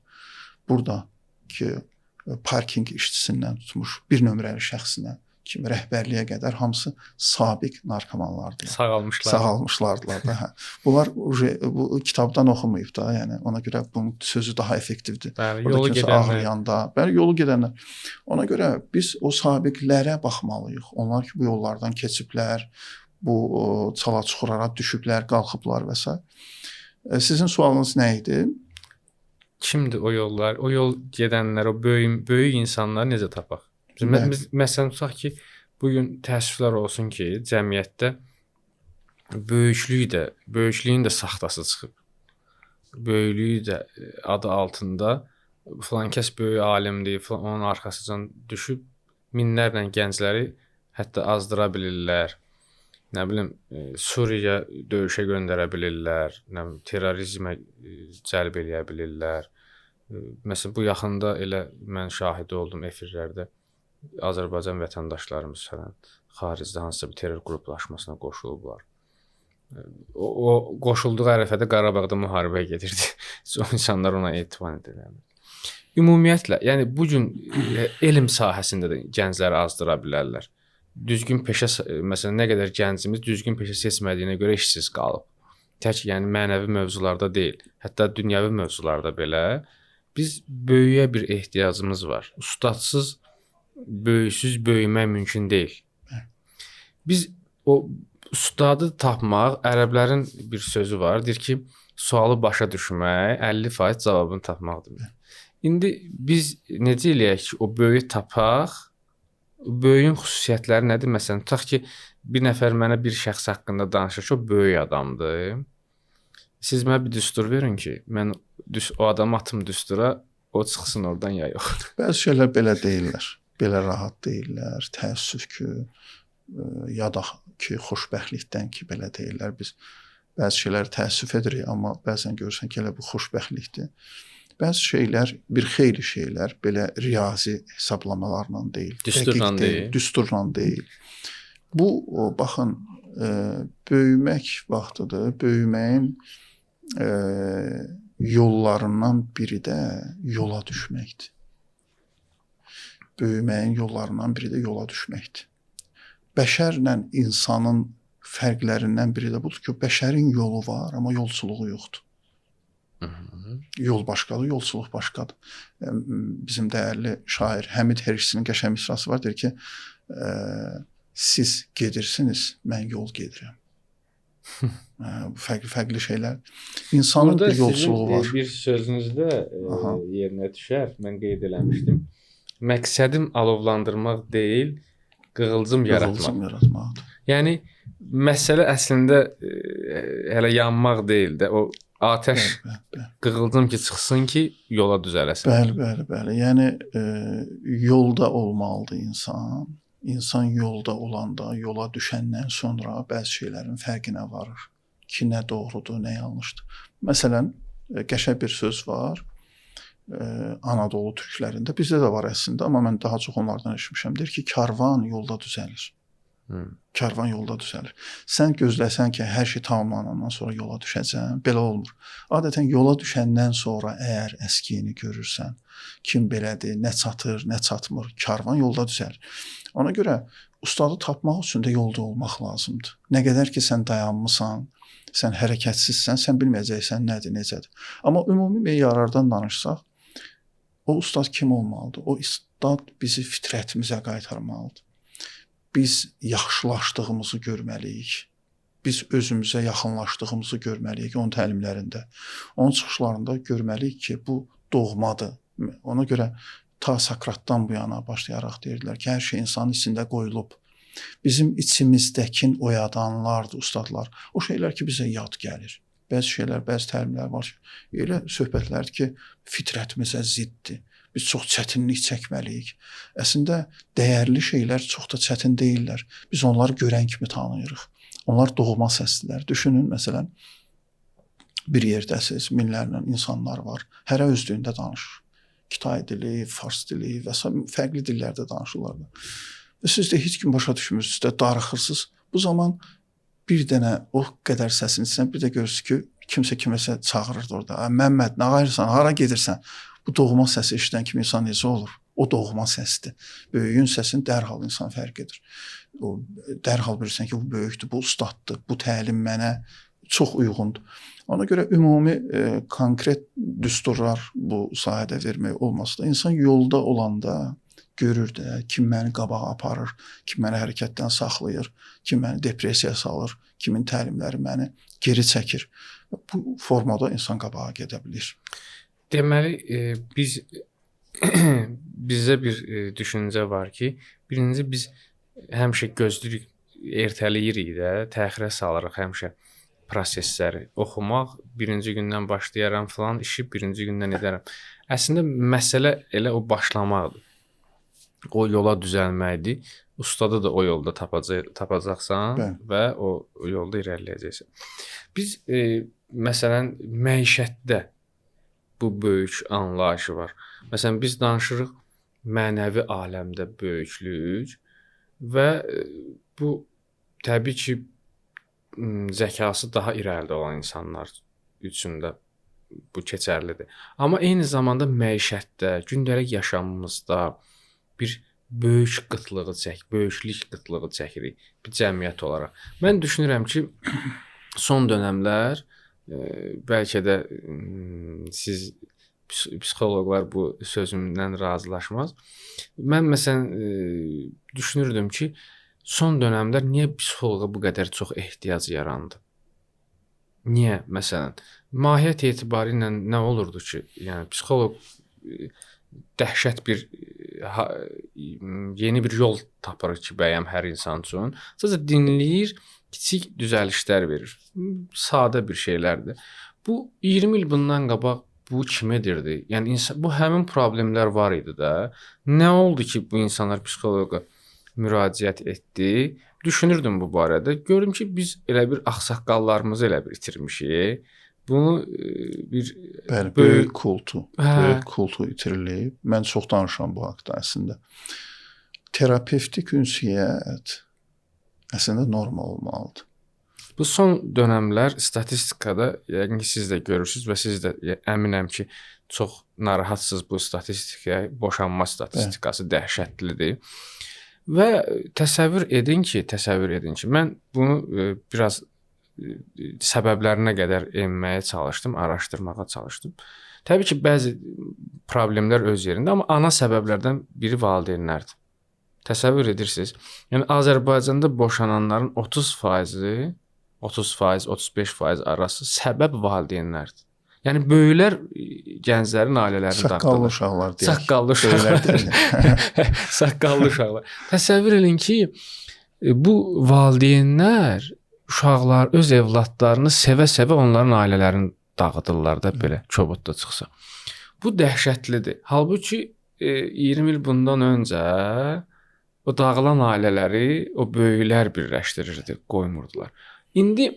Burada ki, parking işçisindən tutmuş bir nömrəli şəxsinə kimi rəhbərliyə qədər hamısı sabiq narkomanlardır. Sağalmışlar. Sağalmışlardılar da. Hə. Bunlar bu kitabdan oxumayıb da, yəni ona görə bunun sözü daha effektivdir. Bəli, Orada yolu kimsə gedənlər. ağrıyanda, bəli yolu gedənlər. Ona görə biz o sabiqlərə baxmalıyıq. Onlar ki bu yollardan keçiblər, bu çala-çuxurlara düşüblər, qalxıblar və s. Sizin sualınız nə idi? Kimdir o yollar? O yol gedənlər, o böyük insanları necə tapaq? Biz məsələn tutaq ki, bu gün təəssüflər olsun ki, cəmiyyətdə böyüklüyün də saxtası çıxıb. Böyüklüyü də adı altında filan kəs böyük alimdir, filan onun arxasından düşüb minlərlə gəncləri hətta azdıra bilirlər. Nə bilim, Suriya döyüşə göndərə bilirlər, nə bilim, terrorizmə cəlb eləyə bilirlər. Məsələn, bu yaxında elə mən şahidi oldum efirlərdə. Azərbaycan vətəndaşlarımız falan xaricdə hansısa bir terror qruplaşmasına qoşulublar. O qoşulduğu ərəfədə Qarabağda müharibə gedirdi. O insanlar ona etibar edirlər. Ümumiyyətlə, yəni bu gün elm sahəsində də gəncləri azdıra bilərlər. Düzgün peşə, məsələn, nə qədər gəncimiz düzgün peşə seçmədiyinə görə işsiz qalıb. Tək yəni mənəvi mövzularda deyil, hətta dünyəvi mövzularda belə biz böyüyə bir ehtiyacımız var. Ustadsız, böyüksüz böyümək mümkün deyil. Biz o ustadı tapmaq, ərəblərin bir sözü var, deyir ki, sualı başa düşmək 50% cavabını tapmaqdır. İndi biz necə eləyək ki, o böyüyü tapaq? Böyüyün xüsusiyyətləri nədir? Məsələn, tutaq ki, bir nəfər mənə bir şəxs haqqında danışır ki, o böyük adamdır. Siz mənə bir düstur verin ki, mən o adamı atım düstura, o çıxsın oradan ya yox. Bəzi şeylər belə deyirlər. Belə rahat deyirlər. Təəssüf ki, ya da ki, xoşbəxtlikdən ki, belə deyirlər. Biz bəzi şeylər təəssüf edirik, amma bəzən görürsən ki, elə bu xoşbəxtlikdir. Bəzi şeylər, bir xeyli şeylər belə riyazi hesablamalarla deyil, düsturla deyil. Düsturla deyil. Bu, baxın, böyümək vaxtıdır. Böyüməyin yollarından biri də yola düşməkdir. Böyüməyin yollarından biri də yola düşməkdir. Bəşərlə insanın fərqlərindən biri də budur ki, bəşərin yolu var, amma yolçuluğu yoxdur. Yol başqadır, yolçuluq başqadır. Bizim dəyərli şair Həmid Herşsinin qəşəng misrası var, deyir ki, siz gedirsiniz, mən yol gedirəm. Fərqli şeylər. İnsanın bir yolçuluğu var. Bir sözünüzdə yerinə düşər, mən qeyd eləmişdim. Məqsədim alovlandırmaq deyil, qığılcım yaratmaqdır. Yəni, məsələ əslində hələ yanmaq deyil də, o atəş qığılcım ki, çıxsın ki, yola düzələsin. Bəli. Yəni, yolda olmalıdır insan. İnsan yolda olanda, yola düşəndən sonra bəzi şeylərin fərqinə varır ki, nə doğrudur, nə yanlışdır. Məsələn, qəşəng bir söz var Anadolu türklərində. Bizdə də var əslində, amma mən daha çox onlardan eşitmişəm. Deyir ki, karvan yolda düzəlir. Karvan yolda düzəlir. Sən gözləsən ki, hər şey tamamlanandan sonra yola düşəcəm, belə olmur. Adətən yola düşəndən sonra əgər əskiyini görürsən, kim belədir, nə çatır, nə çatmır, karvan yolda düzəlir. Ona görə ustadı tapmaq üçün də yolda olmaq lazımdır. Nə qədər ki, sən dayanmısan, sən hərəkətsizsən, sən bilməyəcəksən nədir, necədir. Amma ümumi meyarlardan danışsaq, o ustad kim olmalıdır? O ustad bizi fitrətimizə qaytarmalıdır. Biz yaxşılaşdığımızı görməliyik. Biz özümüzə yaxınlaşdığımızı görməliyik onun təlimlərində. Onun çıxışlarında görməliyik ki, bu doğmadır. Ona görə ta Sokratdan bu yana başlayaraq deyirlər ki, hər şey insanın içində qoyulub. Bizim içimizdəkin oyadanlardır, ustadlar. O şeylər ki, bizə yad gəlir. Bəzi şeylər, bəzi təlimlər var ki, elə söhbətlər ki, fitrətimizə ziddir. Biz çox çətinlik çəkməliyik. Əslində, dəyərli şeylər çox da çətin deyirlər. Biz onları görən kimi tanıyırıq. Onlar doğma səsdirlər. Düşünün, məsələn, bir yerdəsiz, minlərlə insanlar var. Hərə öz dilində danışır. Kitay dili, fars dili və s. fərqli dillərdə danışırlar. Və siz də heç kim başa düşmürsünüz də darıxırsınız. Bu zaman bir dənə o qədər səsin içindən bir də görürsünüz ki, kimsə kiməsə çağırır orada. Məmməd, nə qayırsan, hara gedirsən? Bu doğma səsi eşidən kimi insan necə olur? O doğma səsdir. Böyüyün səsini dərhal insan fərq edir. O dərhal bilirsən ki, bu böyükdür, bu ustaddır, bu təlim mənə çox uyğundur. Ona görə ümumi konkret düsturlar bu sahədə vermək olmasa da insan yolda olanda görür də kim məni qabağa aparır, kim məni hərəkətdən saxlayır, kim məni depressiyaya salır, kimin təlimləri məni geri çəkir. Bu formada insan qabağa gedə bilir. Deməli, bizdə bir düşüncə var ki, birinci biz həmişə gözləyirik, ertələyirik də, təxirə salırıq həmişə prosesləri. Oxumaq birinci gündən başlayaram falan, işi birinci gündən edərəm. Əslində məsələ elə o başlamaqdır. O yola düzəlməkdir. Ustadı da o yolda tapacaqsan və o yolda irəliləyəcəksən. Biz məsələn məişətdə bu böyük anlayışı var. Məsələn biz danışırıq mənəvi aləmdə böyüklük və bu təbii ki zəkası daha irəlidə olan insanlar üçün də bu keçərlidir. Amma eyni zamanda məişətdə, gündəlik yaşamımızda bir böyük böyüklük qıtlığı çəkirik bir cəmiyyət olaraq. Mən düşünürəm ki, son dönəmlər bəlkə də siz psixoloqlar bu sözümdən razılaşmaz. Mən məsələn düşünürdüm ki, son dönəmlər niyə psixoloqa bu qədər çox ehtiyac yarandı? Niyə məsələn? Mahiyyət etibarilə nə olurdu ki, yəni psixoloq dəhşət bir yeni bir yol tapır ki, bəyəm hər insan üçün. Sadəcə dinləyir, kiçik düzəlişlər verir. Sadə bir şeylərdir. Bu 20 il bundan qabaq bu kim edirdi? Yəni bu həmin problemlər var idi də. Nə oldu ki, bu insanlar psixoloqa müraciət etdi? Düşünürdüm bu barədə. Gördüm ki, biz elə bir ağsaqqallarımızı elə bir itirmişik. Bunu bir böyük kultu itirilib. Mən çox danışıram bu haqqda əslində. Terapevtik ünsiyyət əslində normal olmalıdır. Bu son dönəmlər statistikada, yəqin ki siz də görürsüz və siz də əminəm ki, çox narahatsınız bu statistikaya. Boşanma statistikası dəhşətlidir. Və təsəvvür edin ki, mən bunu biraz səbəblərinə qədər enməyə çalışdım, araşdırmağa çalışdım. Təbii ki, bəzi problemlər öz yerində, amma ana səbəblərdən biri valideynlərdir. Təsəvvür edirsiniz. Yəni Azərbaycanda boşananların 30%, 35% arası səbəb valideynlərdir. Yəni böyüklər gənclərin ailələrini saqqallı uşaqlar deyək. Saqqallı uşaqlar. Saqqallı uşaqlar. Təsəvvür edin ki, bu valideynlər uşaqlar öz evladlarını sevə-sevə onların ailələrini dağıdırlar da belə kobudda çıxsa. Bu dəhşətlidir. Halbuki 20 il bundan öncə o dağılan ailələri o böyüklər birləşdirirdi, qoymurdular. İndi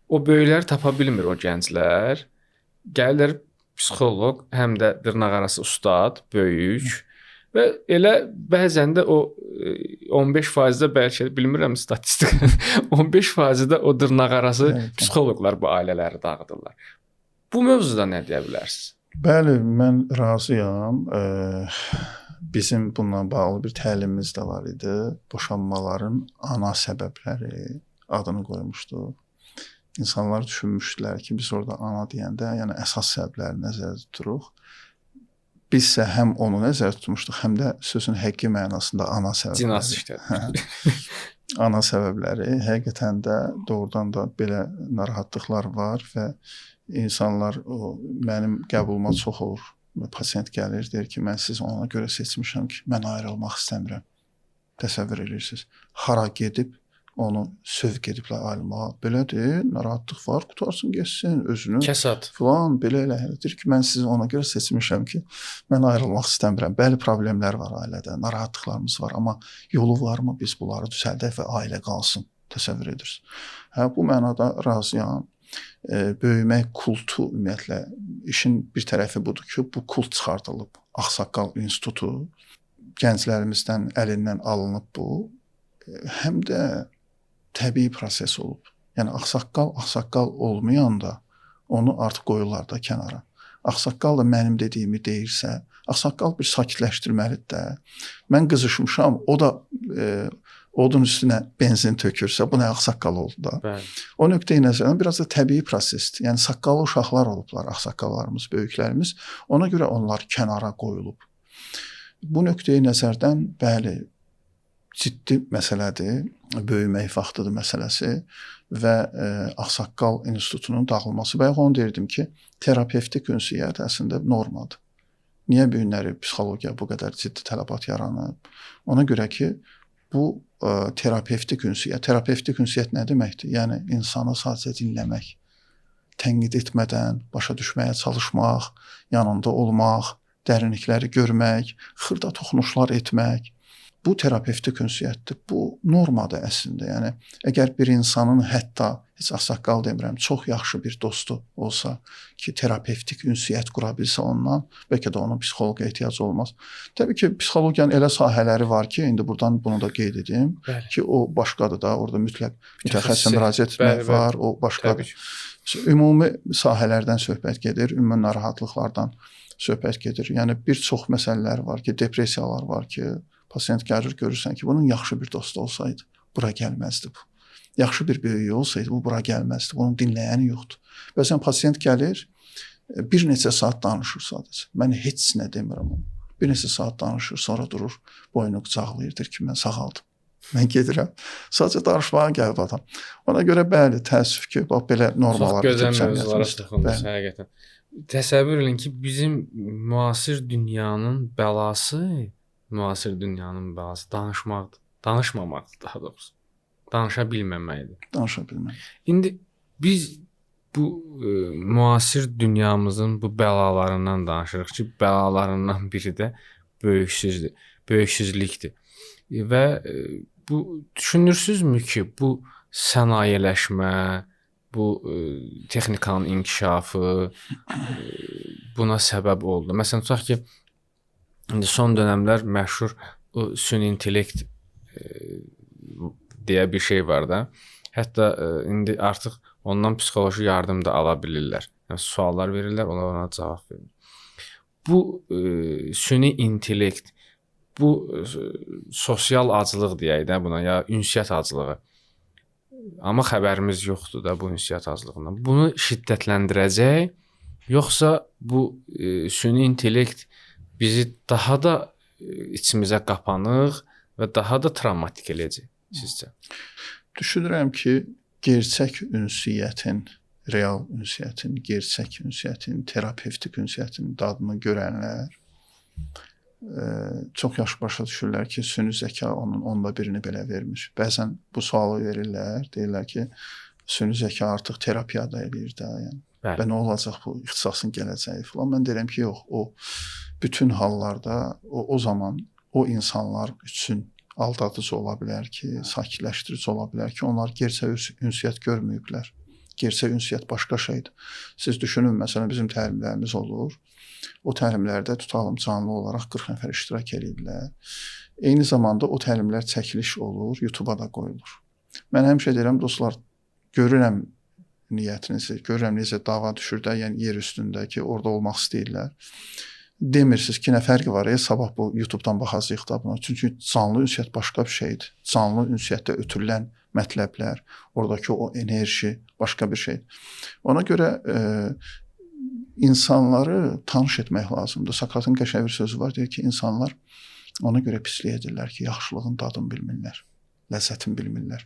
o böyükləri tapa bilmir o gənclər. Gəlirlər psixoloq, həm də dırnaqarası ustad, böyük və elə bəzən də o 15%-də bəlkə bilmirəm statistik 15%-də o dırnaqarası psixoloqlar bu ailələri dağıdırlar. Bu mövzuda nə deyə bilərsiniz? Bəli, mən razıyam. Bizim bununla bağlı bir təlimimiz də var idi. Boşanmaların ana səbəbləri adını qoymuşduq. İnsanlar düşünmüşdülər ki, biz orada ana deyəndə, yəni əsas səbəbləri nəzərdə tuturuq. Biz isə həm onu nəzərdə tutmuşduq, həm də sözün həqiqi mənasında ana səbəbləri. Cinas işlədir. Ana səbəbləri həqiqətən də doğrudan da belə narahatlıqlar var və insanlar mənim qəbuluma çox olur. Pasient gəlir, deyir ki, mən sizi ona görə seçmişəm ki, mən ayrılmaq istəmirəm. Təsəvvür edirsiniz. Hara gedib onu sövq ediblər ayrılmağa. Belədir, narahatlıq var, qutarsın, geçsin, özünü kəsat falan belə deyir ki, mən sizi ona görə seçmişəm ki, mən ayrılmaq istəmirəm. Bəli, problemlər var ailədə, narahatlıqlarımız var, amma yolu varmı biz bunları düzəldək və ailə qalsın, təsəvvür edirsiniz. Bu mənada razıyam. Böyümək kultu ümumiyyətlə işin bir tərəfi budur ki, bu kult çıxardılıb. Ağsaqqal institutu gənclərimizdən əlindən alınıb bu. Həm də təbii proses olub. Yəni ağsaqqal olmayanda onu artıq qoyurlar da kənara. Ağsaqqal da mənim dediyimi deyirsə, Ağsaqqal bir sakitləşdirməlidir də. Mən qızışmışam, o da odun üstünə benzin tökürsə, bu nə ağsaqqal oldu da. Bəli. O nöqteyi nəzərdən biraz da təbii prosesdir. Yəni saqqallı uşaqlar olublar, ağsaqqallarımız, böyüklərimiz. Ona görə onlar kənara qoyulub. Bu nöqteyi nəzərdən bəli, ciddi məsələdir, böyümək vaxtıdır məsələsi və ağsaqqal institutunun dağılması. Bayaq onu deyirdim ki, terapevtik ünsiyyət əslində normadır. Niyə bu günləri psixologiya bu qədər ciddi tələbat yaranıb? Ona görə ki, bu terapevtik ünsiyyət nə deməkdir? Yəni insanı sadəcə dinləmək, tənqid etmədən başa düşməyə çalışmaq, yanında olmaq, dərinlikləri görmək, xırda toxunuşlar etmək. Bu terapevtik ünsiyyətdir. Bu normadır əslində. Yəni əgər bir insanın hətta heç ağsaqqal demirəm, çox yaxşı bir dostu olsa ki, terapevtik ünsiyyət qura bilsə ondan, bəlkə də onun psixoloqa ehtiyacı olmaz. Təbii ki, psixologiyanın elə sahələri var ki, indi buradan bunu da qeyd edim ki, o başqadır da, orada mütləq mütəxəssisə müraciət etmək var, o başqadır. Ümumi sahələrdən söhbət gedir, ümumi narahatlıqlardan söhbət gedir. Yəni bir çox məsələlər var ki, depressiyalar var ki, pasiyent gəlir, görürsən ki, bunun yaxşı bir dostu olsaydı, bura gəlməzdi bu. Yaxşı bir böyüyü olsaydı, bu bura gəlməzdi. Bunun dinləyəni yoxdur. Bəzən pasiyent gəlir, bir neçə saat danışır sadəcə. Mən heç nə demirəm onu. Bir neçə saat danışır, sonra durur, boynu qucaqlayırdır ki, mən sağaldım. Mən gedirəm. Sadəcə danışmağa gəlib adam. Ona görə bəli, təəssüf ki, bax belə normalar. Çox gözəl mövzulara toxundunuz həqiqətən. Təsəvvür edin ki, bizim müasir dünyanın bəlası danışmaqdır. Danışmamaqdır daha doğrusu. Danışa bilməməkdir. Danışa bilmək. İndi biz bu müasir dünyamızın bu bəlalarından danışırıq ki, bəlalarından biri də böyüksüzlükdür. Və bu düşünürsünüzmü ki, bu sənayeləşmə, bu texnikanın inkişafı buna səbəb oldu. Məsələn, tutaq ki, İndi son dönəmlər məşhur süni intellekt deyə bir şey var da. Hətta indi artıq ondan psixoloji yardım da ala bilirlər. Yəni suallar verirlər, ona cavab verir. Bu süni intellekt, bu sosial aclıq deyək də buna, ya ünsiyyət aclığı. Amma xəbərimiz yoxdur da bu ünsiyyət aclığından. Bunu şiddətləndirəcək, yoxsa bu süni intellekt bizi daha da içimizə qapanıq və daha da travmatik eləyəcək sizcə? Düşünürəm ki, gerçək ünsiyyətin, real ünsiyyətin, gerçək ünsiyyətin, terapevtik ünsiyyətin dadını görənlər çox yaxşı başa düşürlər ki, süni zəka onun onda birini belə vermiş. Bəzən bu sualı verirlər, deyirlər ki, süni zəka artıq terapiyada eləyir də, yəni. Və nə olacaq bu ixtisasın gələcəyi falan. Mən deyirəm ki, yox, o bütün hallarda o zaman o insanlar üçün aldadıcı ola bilər ki, sakitləşdirici ola bilər ki, onlar gerçək ünsiyyət görməyiblər. Gerçək ünsiyyət başqa şeydir. Siz düşünün, məsələn, bizim təlimlərimiz olur. O təlimlərdə tutalım canlı olaraq 40 nəfər iştirak edirlər. Eyni zamanda o təlimlər çəkiliş olur, YouTube-a da qoyulur. Mən həmişə deyirəm, dostlar, görürəm niyyətinizi, görürəm necə dava düşür də, yəni yer üstündə ki, orada olmaq istəyirlər. Demirsiniz ki, nə fərqi var, sabah bu YouTube-dan baxacağıq da buna. Çünki canlı ünsiyyət başqa bir şeydir. Canlı ünsiyyətdə ötürülən mətləblər, oradakı o enerji başqa bir şeydir. Ona görə insanları tanış etmək lazımdır. Sokratın qəşəng bir sözü var, deyir ki, insanlar ona görə pislik edirlər ki, yaxşılığın dadını bilmirlər, ləzzətini bilmirlər.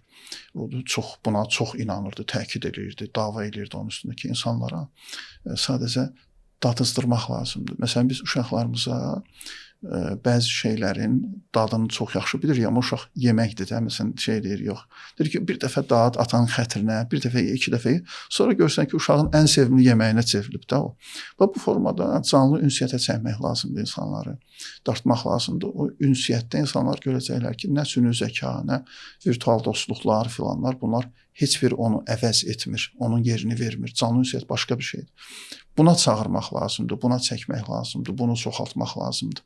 Buna çox inanırdı, təkid edirdi, dava edirdi onun üstündəki insanlara. Sadəcə dadızdırmaq lazımdır. Məsələn, biz uşaqlarımıza bəzi şeylərin dadını çox yaxşı bilir, amma uşaq yeməkdir də, məsələn, şey deyir, yox. Deyir ki, bir dəfə dad atanın xətrinə, bir dəfə, iki dəfə, sonra görsən ki, uşağın ən sevimli yeməyinə çevrilib də o. Və bu formada canlı ünsiyyətə çəkmək lazımdır insanları, dartmaq lazımdır. O ünsiyyətdə insanlar görəcəklər ki, nə süni zəka, nə virtual dostluqlar filanlar, bunlar heç bir onu əvəz etmir, onun yerini vermir. Canlı ünsiyyət başqa bir şeydir. Buna çağırmaq lazımdır, buna çəkmək lazımdır, bunu çoxaltmaq lazımdır.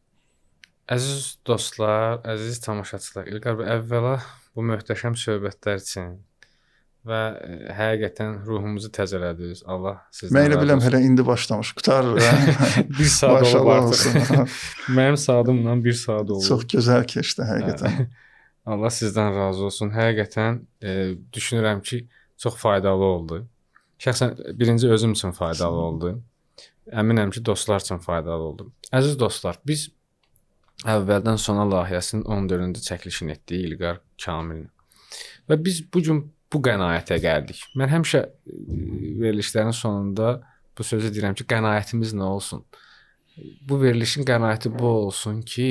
Əziz dostlar, əziz tamaşaçılar, İlqar bəy, əvvəla bu möhtəşəm söhbətlər üçün, və həqiqətən ruhumuzu təzələdiniz. Allah sizdən Mən elə razı biləm olsun. hələ indi başlamış. Qurtarır. Hə? Bir saat olub Maşallah artıq. olsun. Mənim saatımla 1 saat oldu. Çox gözəl keçdi həqiqətən. Allah sizdən razı olsun. Həqiqətən düşünürəm ki, çox faydalı oldu. Şəxsən birinci özüm üçün faydalı oldu. Əminəm ki, dostlar üçün faydalı oldu. Əziz dostlar, biz əvvəldən sona layihəsinin 14-cü çəkilişini etdik İlqar Kamillə. Və biz bu gün bu qənaətə gəldik. Mən həmişə verilişlərin sonunda bu sözü deyirəm ki, qənaətimiz nə olsun? Bu verilişin qənaəti bu olsun ki,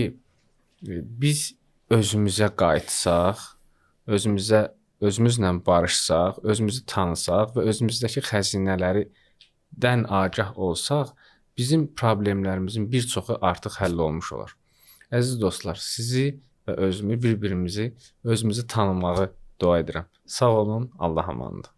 biz özümüzə qayıtsaq, özümüzlə barışsaq, özümüzü tanısaq və özümüzdəki xəzinələrdən agah olsaq, bizim problemlərimizin bir çoxu artıq həll olmuş olar. Əziz dostlar, sizi və özümü, bir-birimizi, özümüzü tanımağı dua edirəm. Sağ olun, Allah amandır.